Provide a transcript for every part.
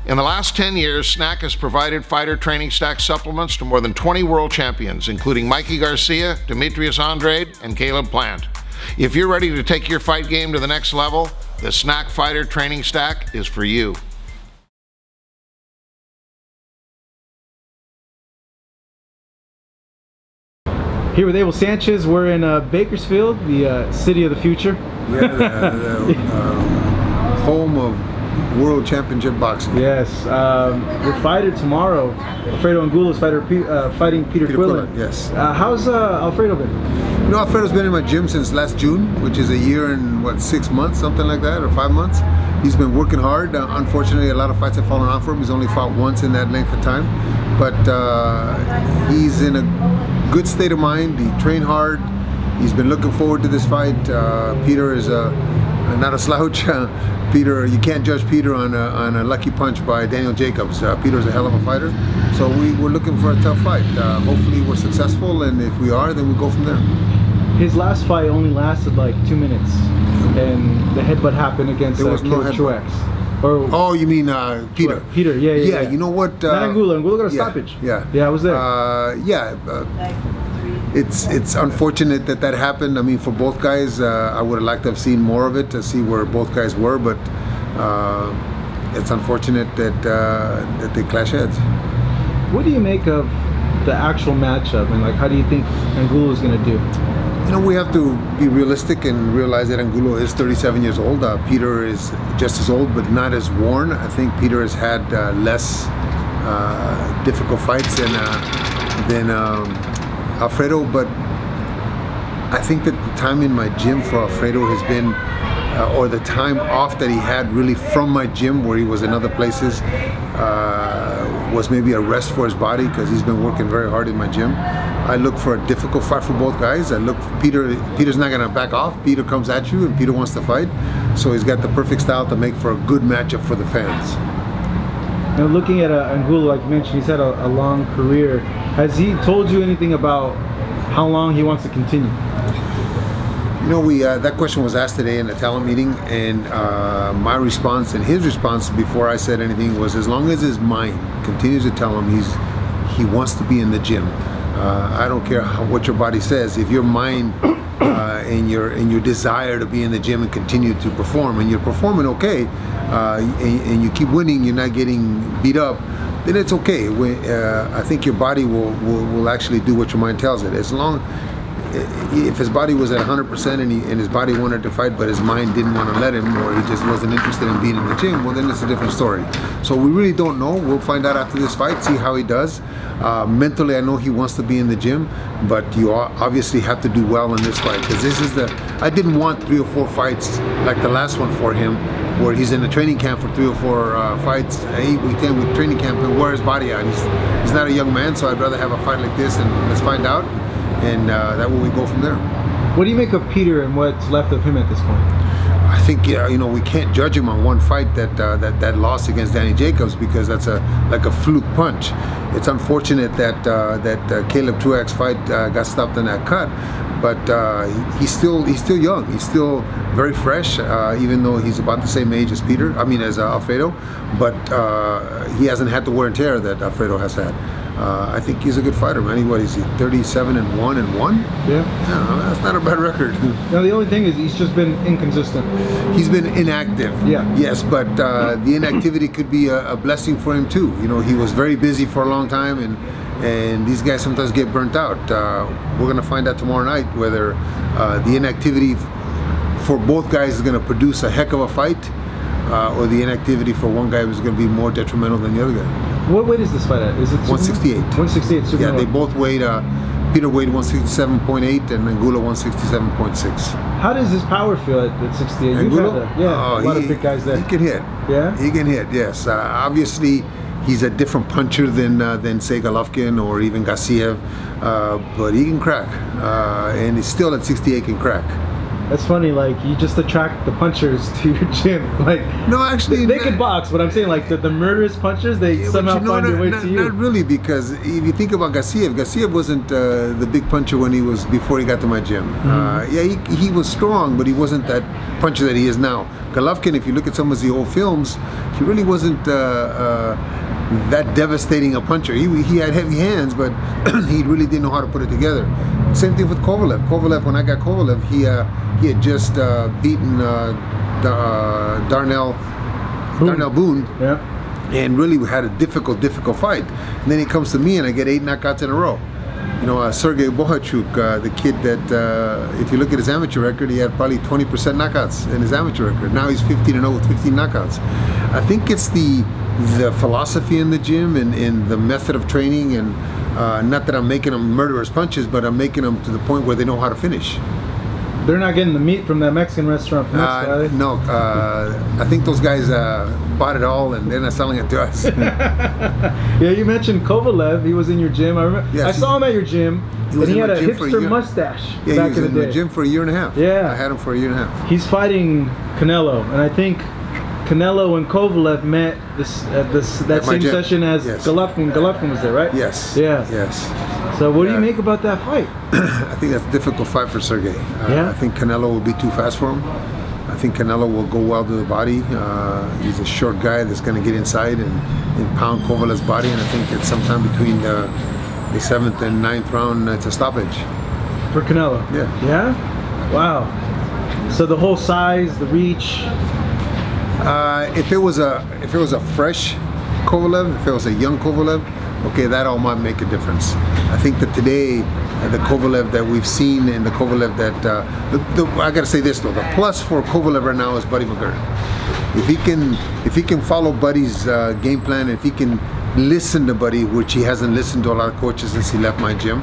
In the last 10 years, SNAC has provided fighter training stack supplements to more than 20 world champions, including Mikey Garcia, Demetrius Andrade, and Caleb Plant. If you're ready to take your fight game to the next level, the SNAC Fighter Training Stack is for you. Here with Abel Sanchez, we're in Bakersfield, the city of the future. Yeah, the home of World Championship boxing. Yes, your fighter tomorrow, Alfredo Angulo's fighting Peter Quillen. Yes. How's Alfredo been? You know, Alfredo's been in my gym since last June, which is a year and 6 months, something like that, or 5 months. He's been working hard. Unfortunately, a lot of fights have fallen off for him. He's only fought once in that length of time, but he's in a good state of mind. He trained hard. He's been looking forward to this fight. Peter is not a slouch. Peter, you can't judge Peter on a lucky punch by Daniel Jacobs. Peter's a hell of a fighter, so we're looking for a tough fight. Hopefully we're successful, and if we are, then we go from there. His last fight only lasted like 2 minutes, and the headbutt happened against Truex. Oh, you mean Peter? Peter, yeah. You know what? Not Angulo got a stoppage. Yeah, I was there. It's unfortunate that happened. I mean, for both guys, I would have liked to have seen more of it to see where both guys were, but it's unfortunate that they clash heads. What do you make of the actual matchup, and how do you think Angulo is going to do? You know, we have to be realistic and realize that Angulo is 37 years old. Peter is just as old, but not as worn. I think Peter has had less difficult fights than Alfredo, but I think that the time in my gym for Alfredo has been, or the time off that he had really from my gym where he was in other places, was maybe a rest for his body, because he's been working very hard in my gym. I look for a difficult fight for both guys. Peter's not gonna back off. Peter comes at you and Peter wants to fight. So he's got the perfect style to make for a good matchup for the fans. Now, looking at Angulo, like you mentioned, he's had a long career. Has he told you anything about how long he wants to continue? You know, that question was asked today in a talent meeting, and my response and his response before I said anything was, as long as his mind continues to tell him he wants to be in the gym. I don't care what your body says. If your mind and your desire to be in the gym and continue to perform, and you're performing okay, and you keep winning, you're not getting beat up, then it's okay. I think your body will actually do what your mind tells it. If his body was at 100% and his body wanted to fight, but his mind didn't want to let him, or he just wasn't interested in being in the gym, well, then it's a different story. So we really don't know. We'll find out after this fight, see how he does. Mentally, I know he wants to be in the gym, but you obviously have to do well in this fight, because I didn't want 3 or 4 fights like the last one for him, where he's in the training camp for 3 or 4 fights, 8 week, 10 week training camp, and wear his body out. He's not a young man, so I'd rather have a fight like this, and let's find out. And that way we go from there. What do you make of Peter and what's left of him at this point? I think we can't judge him on one fight that loss against Danny Jacobs, because that's like a fluke punch. It's unfortunate that Caleb Truex fight got stopped in that cut, but he's still young. He's still very fresh, even though he's about the same age as as Alfredo, but he hasn't had the wear and tear that Alfredo has had. I think he's a good fighter, man. Is he 37-1-1? Yeah. That's not a bad record. No, the only thing is he's just been inconsistent. He's been inactive. Yeah. Yes, but the inactivity could be a blessing for him too. You know, he was very busy for a long time, and these guys sometimes get burnt out. We're gonna find out tomorrow night whether the inactivity for both guys is gonna produce a heck of a fight, or the inactivity for one guy is gonna be more detrimental than the other guy. What weight is this fight at? Is it 168? 168. Yeah, they both weighed. Peter weighed 167.8 and Angulo 167.6. How does his power feel at 68? Angulo? A lot of big guys there. He can hit. Yeah? He can hit, yes. Obviously, he's a different puncher than say, Golovkin or even Garcia, but he can crack. And he's still at 68 can crack. That's funny, you just attract the punchers to your gym. No, actually, they could box, but I'm saying the murderous punchers, they somehow find their way to you. Not really, because if you think about Garcia wasn't the big puncher before he got to my gym. Mm-hmm. He was strong, but he wasn't that puncher that he is now. Golovkin, if you look at some of the old films, he really wasn't that devastating a puncher. He had heavy hands, but he really didn't know how to put it together. Same thing with Kovalev. Kovalev, when I got Kovalev, he had just beaten Darnell Boone. Yeah. And really had a difficult fight. And then he comes to me and I get 8 knockouts in a row. You know, Sergey Bohachuk, the kid that, if you look at his amateur record, he had probably 20% knockouts in his amateur record. Now he's 15-0 with 15 knockouts. I think it's the philosophy in the gym and the method of training, and not that I'm making them murderous punches, but I'm making them to the point where they know how to finish. They're not getting the meat from that Mexican restaurant from Mexico, are they? No, I think those guys bought it all and they're not selling it to us. Yeah, you mentioned Kovalev. He was in your gym. I remember. Yes, I saw him at your gym, and he had a hipster mustache Yeah, back he was in in the the day. gym for a year and a half. Yeah. I had him for a year and a half. He's fighting Canelo, and I think Canelo and Kovalev met that my same gym. session as Yes. Golovkin. Golovkin was there, right? Yes. Yeah. Yes. So what do Yeah. you make about that fight? I think that's a difficult fight for Sergey. Yeah. I think Canelo will be too fast for him. I think Canelo will go well to the body. He's a short guy that's going to get inside and pound Kovalev's body, and I think it's sometime between the 7th and 9th round, it's a stoppage. For Canelo? Yeah. Yeah? Wow. So the whole size, the reach. If it was a fresh Kovalev, if it was a young Kovalev, okay, that all might make a difference. I think that today, the Kovalev that we've seen and the Kovalev that I got to say this though, the plus for Kovalev right now is Buddy McGirt. If he can follow Buddy's game plan, if he can listen to Buddy, which he hasn't listened to a lot of coaches since he left my gym.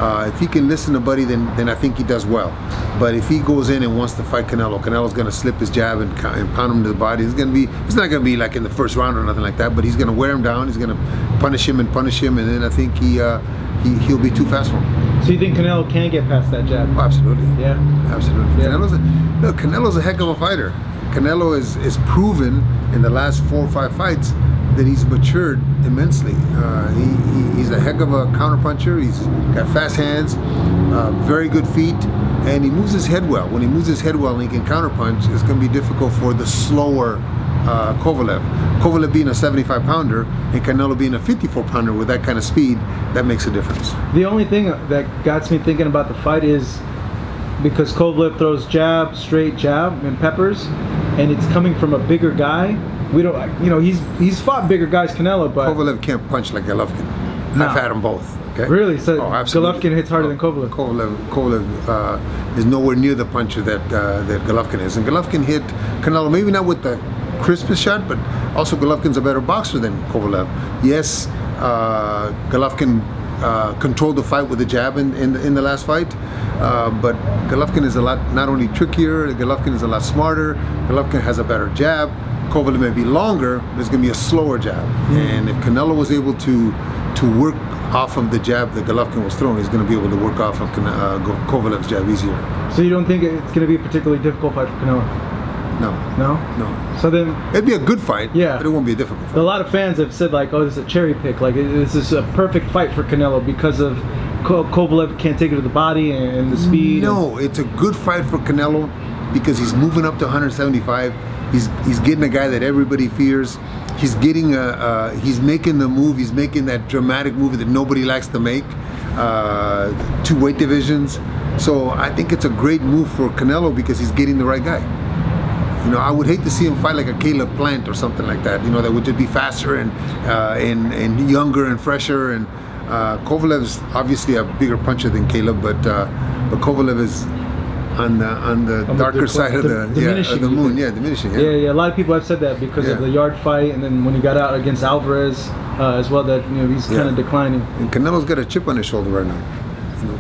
If he can listen to Buddy, then I think he does well. But if he goes in and wants to fight Canelo's going to slip his jab and pound him to the body. It's not going to be like in the first round or nothing like that. But he's going to wear him down. He's going to punish him, and then I think he'll be too fast for him. So you think Canelo can get past that jab? Oh, absolutely. Yeah. Absolutely. Yeah. Canelo's a heck of a fighter. Canelo is proven in the last 4 or 5 fights that he's matured immensely. He's a heck of a counterpuncher. He's got fast hands, very good feet, and he moves his head well. When he moves his head well and he can counterpunch, it's going to be difficult for the slower Kovalev. Kovalev being a 75-pounder and Canelo being a 54-pounder with that kind of speed, that makes a difference. The only thing that got me thinking about the fight is because Kovalev throws jab, straight jab, and peppers, and it's coming from a bigger guy. We don't, he's fought bigger guys, Canelo, but Kovalev can't punch like Golovkin. No. I've had them both. Okay. Really? So absolutely. Golovkin hits harder than Kovalev. Kovalev is nowhere near the puncher that Golovkin is, and Golovkin hit Canelo maybe not with the crispest shot, but also Golovkin's a better boxer than Kovalev. Yes, Golovkin controlled the fight with the jab in the last fight, but Golovkin is a lot not only trickier. Golovkin is a lot smarter. Golovkin has a better jab. Kovalev may be longer, but it's going to be a slower jab. And if Canelo was able to work off of the jab that Golovkin was throwing, he's going to be able to work off of Kovalev's jab easier. So you don't think it's going to be a particularly difficult fight for Canelo? No. No? No. So then, It'd be a good fight, yeah, but it won't be a difficult fight. A lot of fans have said like, oh, this is a cherry pick. Like this is a perfect fight for Canelo because of Kovalev can't take it to the body and the speed. No, it's a good fight for Canelo because he's moving up to 175. He's getting a guy that everybody fears. He's getting he's making the move. He's making that dramatic move that nobody likes to make. 2 weight divisions. So I think it's a great move for Canelo because he's getting the right guy. I would hate to see him fight like a Caleb Plant or something like that. That would just be faster and younger and fresher. And Kovalev's obviously a bigger puncher than Caleb, but Kovalev is on the darker side of the moon. Yeah, diminishing. Yeah. A lot of people have said that because of the yard fight, and then when he got out against Alvarez as well, that he's kind of declining. And Canelo's got a chip on his shoulder right now.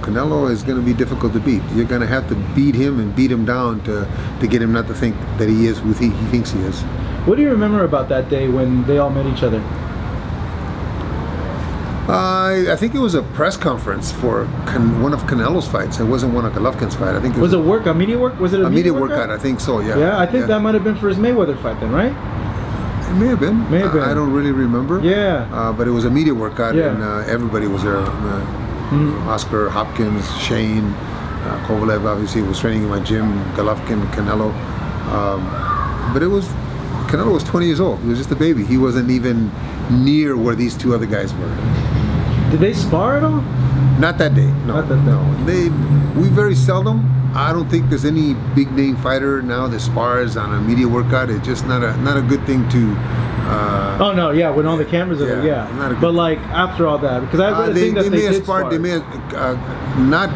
Canelo is going to be difficult to beat. You're going to have to beat him and beat him down to get him not to think that he is who he thinks he is. What do you remember about that day when they all met each other? I think it was a press conference for one of Canelo's fights. It wasn't one of Golovkin's fight. I think it was a media work? Was it a media workout? I think so. Yeah. Yeah, I think that might have been for his Mayweather fight then, right? It may have been. May have been. I don't really remember. Yeah. But it was a media workout, and everybody was there. Oscar, Hopkins, Shane, Kovalev obviously was training in my gym. Golovkin, Canelo. But it was Canelo was 20 years old. He was just a baby. He wasn't even near where these two other guys were. Did they spar at all? Not that day. No, Not that day. no. We very seldom. I don't think there's any big name fighter now that spars on a media workout. It's just not a good thing to. Oh no, yeah, when all the cameras are there, yeah, yeah. not a good But like after all that, because I read a thing that they may have did sparred. spar. They may have not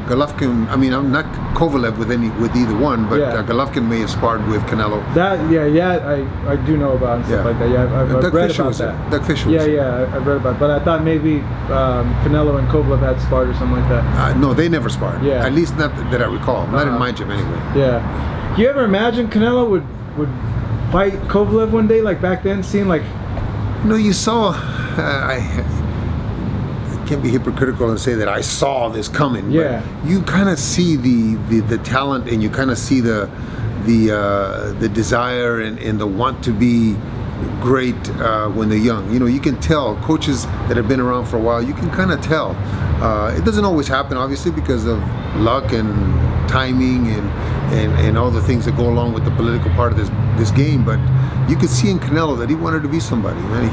Golovkin. I mean, I'm not Kovalev with either one, but Yeah. Golovkin may have sparred with Canelo. That I do know about and stuff Yeah. like that. Yeah, I've Doug read Fisher about was that. there. Doug Fisher was Yeah, there. yeah, I've read about it. But I thought maybe Canelo and Kovalev had sparred or something like that. No, they never sparred. Yeah. At least not that I recall. Not in Uh-huh. my gym anyway. Yeah. You ever imagine Canelo would fight Kovalev one day, like back then, seeing like You saw. I can't be hypocritical and say that I saw this coming. Yeah. But you kind of see the talent, and you kind of see the desire and the want to be great when they're young. You can tell coaches that have been around for a while. You can kind of tell. It doesn't always happen, obviously, because of luck and timing and all the things that go along with the political part of this game. But you could see in Canelo that he wanted to be somebody. Man,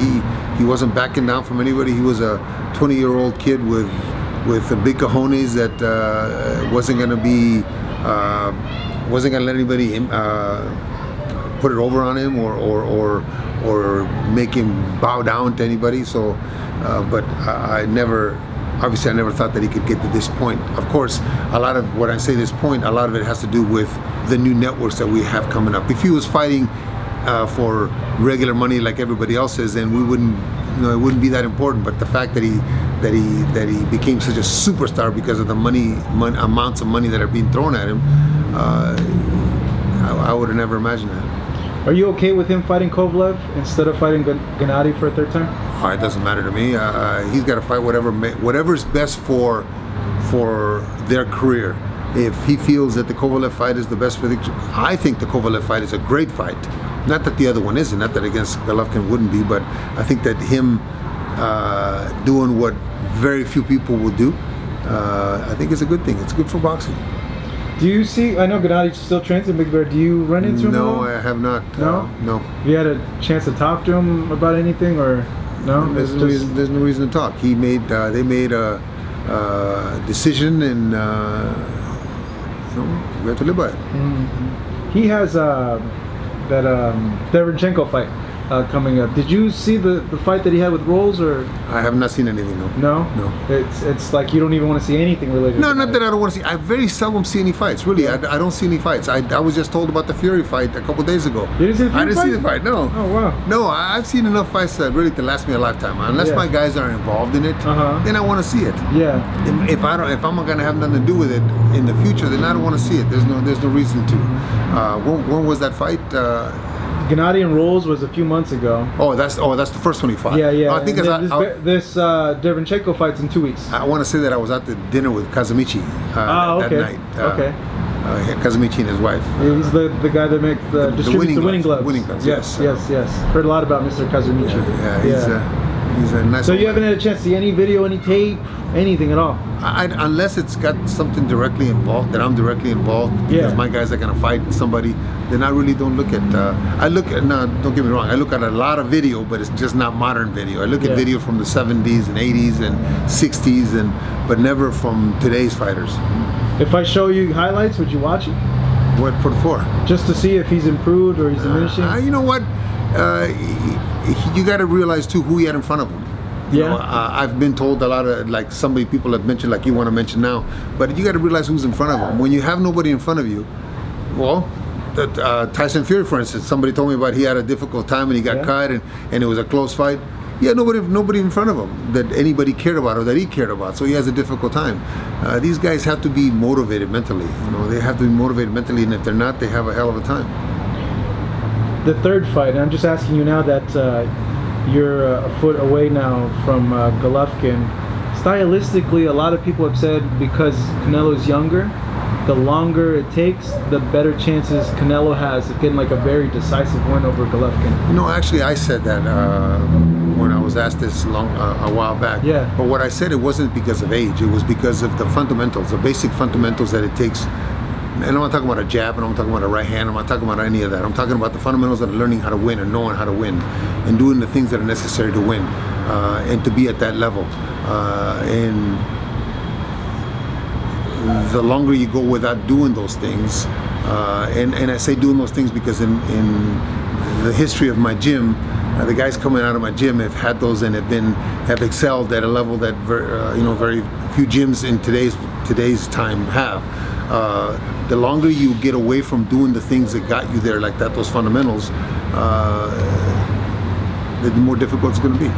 he wasn't backing down from anybody. He was a 20-year-old kid with a big cojones that wasn't going to let anybody put it over on him or make him bow down to anybody. So, but I never thought that he could get to this point. Of course, a lot of what I say this point, a lot of it has to do with the new networks that we have coming up. If he was fighting for regular money like everybody else is, then we wouldn't, it wouldn't be that important. But the fact that he became such a superstar because of the amounts of money that are being thrown at him, I would have never imagined that. Are you okay with him fighting Kovalev instead of fighting Gennady for a third time? Oh, it doesn't matter to me. He's got to fight whatever's best for their career. If he feels that the Kovalev fight is the best for I think the Kovalev fight is a great fight. Not that the other one isn't. Not that against Golovkin wouldn't be, but I think that him doing what very few people will do, I think is a good thing. It's good for boxing. Do you see? I know Gennady still trains in Big Bear. Do you run into him? No, at all? I have not. No? No. Have you had a chance to talk to him about anything, or no? There's no reason to talk. They made a decision, and we have to live by it. Mm-hmm. He has that Derevchenko fight coming up. Did you see the fight that he had with Rolls, or I have not seen anything. no? No. It's like you don't even want to see anything related. No, to not that I don't want to see. I very seldom see any fights. Really, Yeah. I don't see any fights. I was just told about the Fury fight a couple days ago. You didn't see the I Fury didn't see the fight? fight. No. Oh wow. No, I've seen enough fights that really to last me a lifetime. Unless Yeah. my guys are involved in it, Uh-huh. then I want to see it. Yeah. If I'm not gonna have nothing to do with it in the future, then I don't want to see it. There's no reason to. When was that fight? Gennady and Rolls was a few months ago. That's the first one he fought. Yeah, yeah. I think And then this Derevchenko fight's in 2 weeks. I want to say that I was at the dinner with Kazamichi okay. that night. Okay. Kazamichi and his wife. Yeah, he's the guy that makes distributes the winning gloves. Winning gloves, Yes, yes. yes, yes. Heard a lot about Mr. Kazumichi. He's a nice. So old you haven't man. had a chance to see any video, any tape, anything at all? Unless it's got something directly involved, that I'm directly involved, because Yeah. my guys are gonna fight somebody, then I really don't look at. No, don't get me wrong. I look at a lot of video, but it's just not modern video. I look Yeah. at video from the 70s and 80s and 60s, but never from today's fighters. If I show you highlights, would you watch it? What for? Just to see if he's improved or he's diminishing? You know what? You got to realize too who he had in front of him. You Yeah. know, I've been told a lot of people have mentioned, like you want to mention now, but you got to realize who's in front of him. When you have nobody in front of you, well, Tyson Fury, for instance, somebody told me about he had a difficult time and he got Yeah. cut and it was a close fight. Yeah, nobody in front of him that anybody cared about or that he cared about. So he has a difficult time. These guys have to be motivated mentally. They have to be motivated mentally, and if they're not, they have a hell of a time. The third fight, and I'm just asking you now that you're a foot away now from Golovkin. Stylistically, a lot of people have said because Canelo's younger, the longer it takes, the better chances Canelo has of getting like a very decisive win over Golovkin. Actually, I said that when I was asked this a while back. Yeah. But what I said, it wasn't because of age. It was because of the fundamentals, the basic fundamentals that it takes And I'm not talking about a jab, and I'm not talking about a right hand, I'm not talking about any of that. I'm talking about the fundamentals of learning how to win and knowing how to win and doing the things that are necessary to win and to be at that level. And the longer you go without doing those things, and I say doing those things because in the history of my gym, the guys coming out of my gym have had those and have excelled at a level that very few gyms in today's time have. The longer you get away from doing the things that got you there, like that, those fundamentals, the more difficult it's going to be.